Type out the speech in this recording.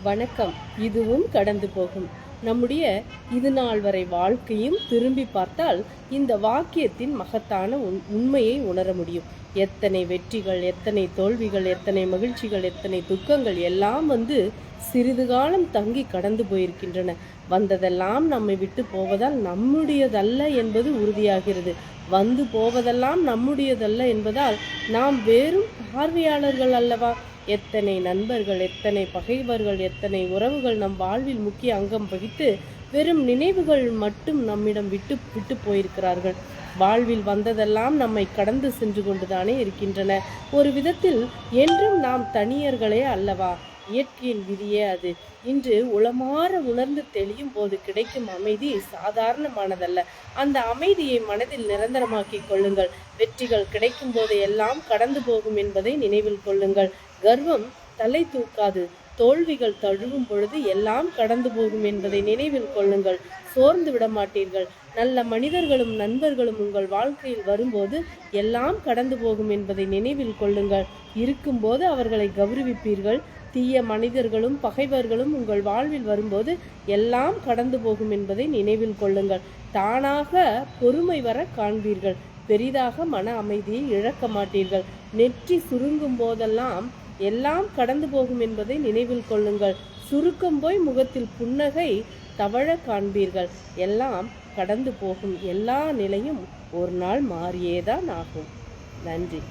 வணக்கம். இதுவும் கடந்து போகும். நம்முடைய இது நாள் வரை வாழ்க்கையும் திரும்பி பார்த்தால் இந்த வாக்கியத்தின் மகத்தான உண்மையை உணர முடியும். எத்தனை வெற்றிகள், எத்தனை தோல்விகள், எத்தனை மகிழ்ச்சிகள், எத்தனை துக்கங்கள் எல்லாம் சிறிது காலம் தங்கி கடந்து போயிருக்கின்றன. வந்ததெல்லாம் நம்மை விட்டு போவதால் நம்முடையதல்ல என்பது உறுதியாகிறது. வந்து போவதெல்லாம் நம்முடையதல்ல என்பதால் நாம் வெறும் பார்வையாளர்கள் அல்லவா? எத்தனை நண்பர்கள், எத்தனை பகைவர்கள், எத்தனை உறவுகள் நம் வாழ்வில் முக்கிய அங்கம் வகித்து வெறும் நினைவுகள் மட்டும் நம்மிடம் விட்டு விட்டு போயிருக்கிறார்கள். வாழ்வில் வந்ததெல்லாம் நம்மை கடந்து சென்று கொண்டுதானே இருக்கின்றன. ஒரு விதத்தில் என்றும் நாம் தனியர்களே அல்லவா? இயற்கையின் விதியே அது. இன்று உளமாற உணர்ந்து தெளியும் போது கிடைக்கும் அமைதி சாதாரணமானதல்ல. அந்த அமைதியை மனதில் நிரந்தரமாக்கிக் கொள்ளுங்கள். வெற்றிகள் கிடைக்கும் போது எல்லாம் கடந்து போகும் என்பதை நினைவில் கொள்ளுங்கள். கர்வம் தலை தூக்காது. தோல்விகள் தழுவும் பொழுது எல்லாம் கடந்து போகும் என்பதை நினைவில் கொள்ளுங்கள். சோர்ந்து விட மாட்டீர்கள். நல்ல மனிதர்களும் நண்பர்களும் உங்கள் வாழ்க்கையில் வரும்போது எல்லாம் கடந்து போகும் என்பதை நினைவில் கொள்ளுங்கள். இருக்கும்போது அவர்களை கௌரவிப்பீர்கள். தீய மனிதர்களும் பகைவர்களும் உங்கள் வாழ்வில் வரும்போது எல்லாம் கடந்து போகும் என்பதை நினைவில் கொள்ளுங்கள். தானாக பொறுமை வர காண்பீர்கள். பெரிதாக மன அமைதியை இழக்க மாட்டீர்கள். நெற்றி சுருங்கும் போதெல்லாம் எல்லாம் கடந்து போகும் என்பதை நினைவில் கொள்ளுங்கள். சுருக்கம் போய் முகத்தில் புன்னகை தவழ காண்பீர்கள். எல்லாம் கடந்து போகும். எல்லா நிலையும் ஒரு நாள் மாறியேதான் ஆகும். நன்றி.